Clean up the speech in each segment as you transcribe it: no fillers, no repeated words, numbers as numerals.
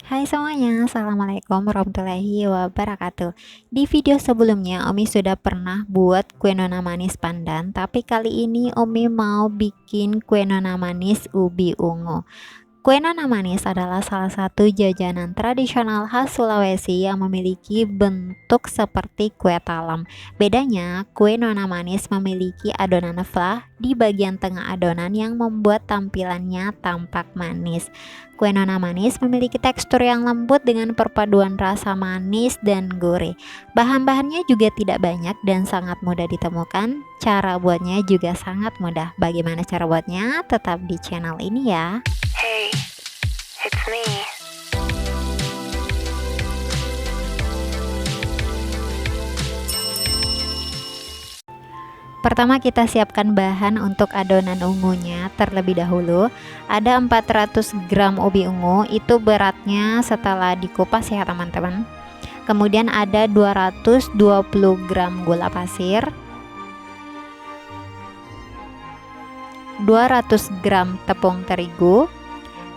Hai semuanya, Assalamualaikum warahmatullahi wabarakatuh. Di video sebelumnya Omi sudah pernah buat kue nona manis pandan, tapi kali ini Omi mau bikin kue nona manis ubi ungu. Kue nona manis adalah salah satu jajanan tradisional khas Sulawesi yang memiliki bentuk seperti kue talam. Bedanya, kue nona manis memiliki adonan flah di bagian tengah adonan yang membuat tampilannya tampak manis. Kue nona manis memiliki tekstur yang lembut dengan perpaduan rasa manis dan gurih. Bahan-bahannya juga tidak banyak dan sangat mudah ditemukan. Cara buatnya juga sangat mudah. Bagaimana cara buatnya? Tetap di channel ini ya. Hey, it's me. Pertama kita siapkan bahan untuk adonan ungunya terlebih dahulu. Ada 400 gram ubi ungu, itu beratnya setelah dikupas ya teman-teman. Kemudian ada 220 gram gula pasir, 200 gram tepung terigu,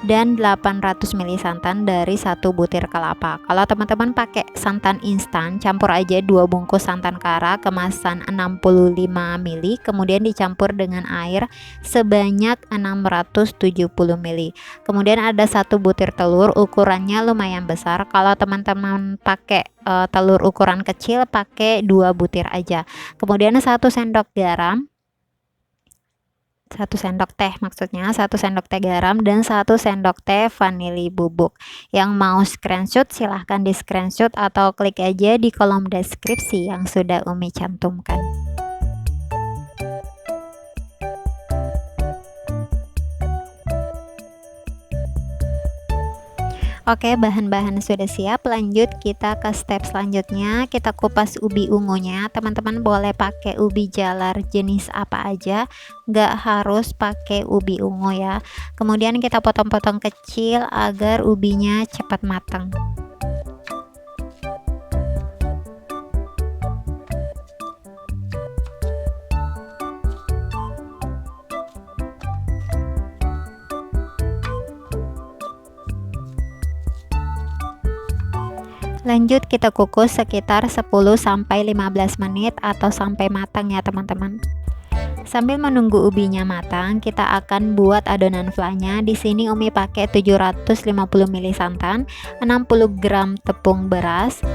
dan 800 ml santan dari 1 butir kelapa. Kalau teman-teman pakai santan instan, campur aja 2 bungkus santan kara kemasan 65 ml, kemudian dicampur dengan air sebanyak 670 ml. Kemudian ada 1 butir telur, ukurannya lumayan besar. Kalau teman-teman pakai telur ukuran kecil, pakai 2 butir aja. Kemudian 1 sendok garam, 1 sendok teh maksudnya, 1 sendok teh garam, dan 1 sendok teh vanili bubuk. Yang mau screenshot silahkan di screenshot atau klik aja di kolom deskripsi yang sudah Umi cantumkan. Oke, bahan-bahan sudah siap, lanjut kita ke step selanjutnya. Kita kupas ubi ungunya. Teman-teman boleh pakai ubi jalar jenis apa aja, nggak harus pakai ubi ungu ya. Kemudian kita potong-potong kecil agar ubinya cepat matang. Lanjut kita kukus sekitar 10-15 menit atau sampai matang ya teman-teman. Sambil menunggu ubinya matang, kita akan buat adonan flanya. Di sini Umi pakai 750 ml santan, 60 gram tepung beras,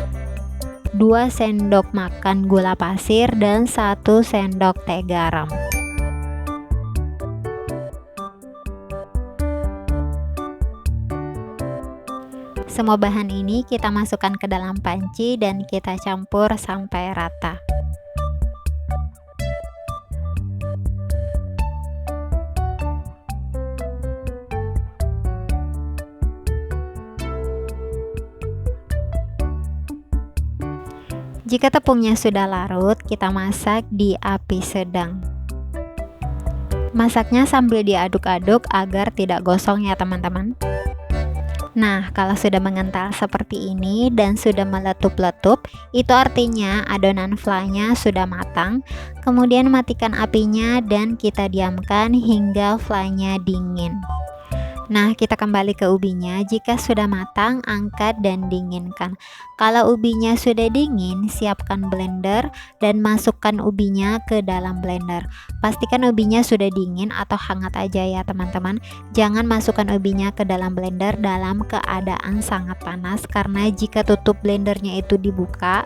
2 sendok makan gula pasir, dan 1 sendok teh garam. Semua bahan ini kita masukkan ke dalam panci dan kita campur sampai rata. Jika tepungnya sudah larut, kita masak di api sedang. Masaknya sambil diaduk-aduk agar tidak gosong ya teman-teman. Nah, kalau sudah mengental seperti ini dan sudah meletup-letup, itu artinya adonan flanya sudah matang. Kemudian matikan apinya dan kita diamkan hingga flanya dingin. Nah, kita kembali ke ubinya. Jika sudah matang, angkat dan dinginkan. Kalau ubinya sudah dingin, siapkan blender dan masukkan ubinya ke dalam blender. Pastikan ubinya sudah dingin atau hangat aja ya teman-teman. Jangan masukkan ubinya ke dalam blender dalam keadaan sangat panas, karena jika tutup blendernya itu dibuka,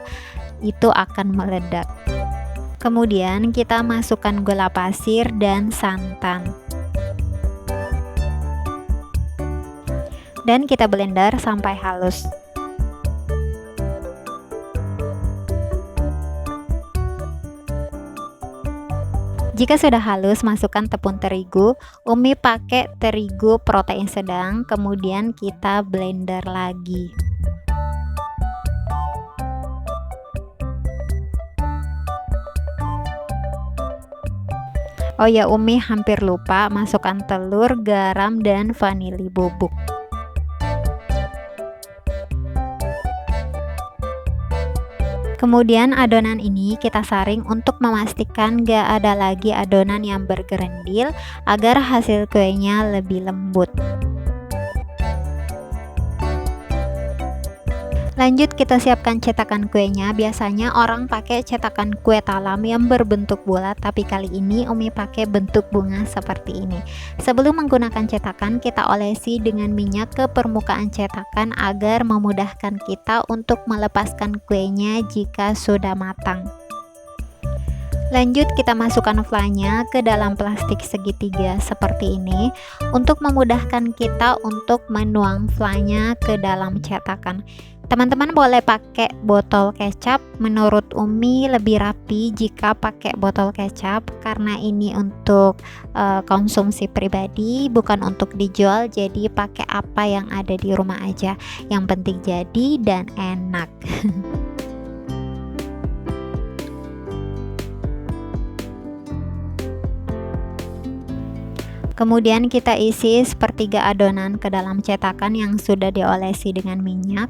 itu akan meledak. Kemudian kita masukkan gula pasir dan santan. Dan kita blender sampai halus. Jika sudah halus, masukkan tepung terigu. Umi pakai terigu protein sedang, kemudian kita blender lagi. Oh ya, Umi hampir lupa masukkan telur, garam, dan vanili bubuk. Kemudian adonan ini kita saring untuk memastikan gak ada lagi adonan yang bergerendil agar hasil kuenya lebih lembut. Lanjut kita siapkan cetakan kuenya. Biasanya orang pakai cetakan kue talam yang berbentuk bulat, tapi kali ini Umi pakai bentuk bunga seperti ini. Sebelum menggunakan cetakan, kita olesi dengan minyak ke permukaan cetakan agar memudahkan kita untuk melepaskan kuenya jika sudah matang. Lanjut kita masukkan flanya ke dalam plastik segitiga seperti ini untuk memudahkan kita untuk menuang flanya ke dalam cetakan. Teman-teman boleh pakai botol kecap. Menurut Umi lebih rapi jika pakai botol kecap karena ini untuk konsumsi pribadi, bukan untuk dijual. Jadi pakai apa yang ada di rumah aja. Yang penting jadi dan enak. Kemudian kita isi sepertiga adonan ke dalam cetakan yang sudah diolesi dengan minyak.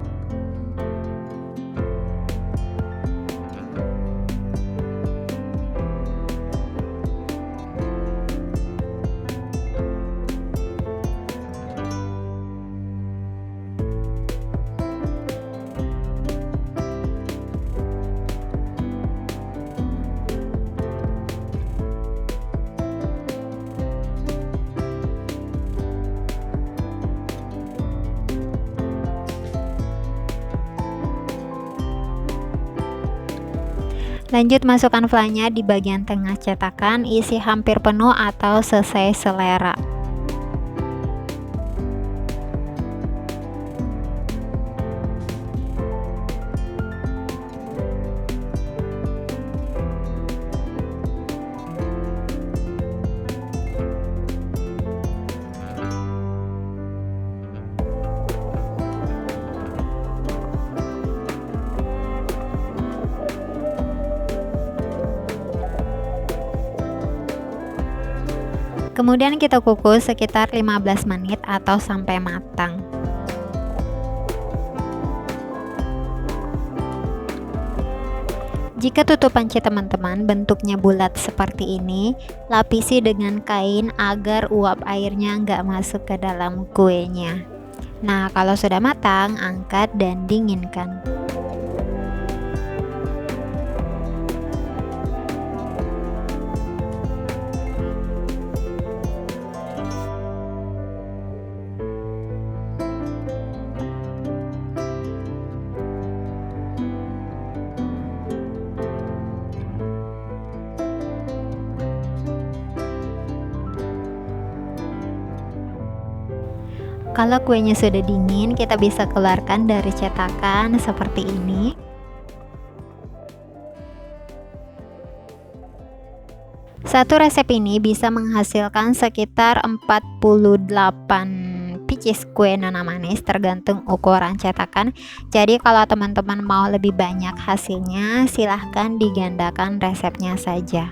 Lanjut masukkan flanya di bagian tengah cetakan, isi hampir penuh atau sesuai selera. Kemudian kita kukus sekitar 15 menit atau sampai matang. Jika tutup panci teman-teman bentuknya bulat seperti ini, lapisi dengan kain agar uap airnya nggak masuk ke dalam kuenya. Nah, kalau sudah matang, angkat dan dinginkan. Kalau kuenya sudah dingin, kita bisa keluarkan dari cetakan seperti ini. Satu resep ini bisa menghasilkan sekitar 48 pieces kue nona manis tergantung ukuran cetakan. Jadi kalau teman-teman mau lebih banyak hasilnya, silahkan digandakan resepnya saja.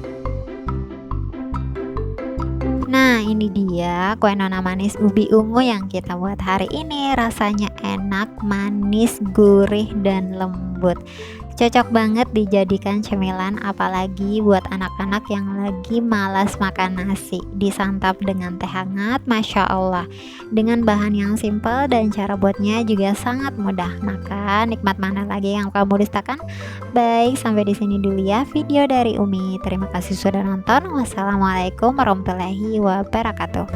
Nah, ini dia kue nona manis ubi ungu yang kita buat hari ini. Rasanya enak, manis, gurih, dan lembut. Cocok banget dijadikan cemilan, apalagi buat anak-anak yang lagi malas makan nasi. Disantap dengan teh hangat, Masya Allah. Dengan bahan yang simple dan cara buatnya juga sangat mudah. Maka nikmat mana lagi yang kamu dustakan? Baik, sampai di sini dulu ya video dari Umi. Terima kasih sudah nonton. Wassalamualaikum warahmatullahi wabarakatuh.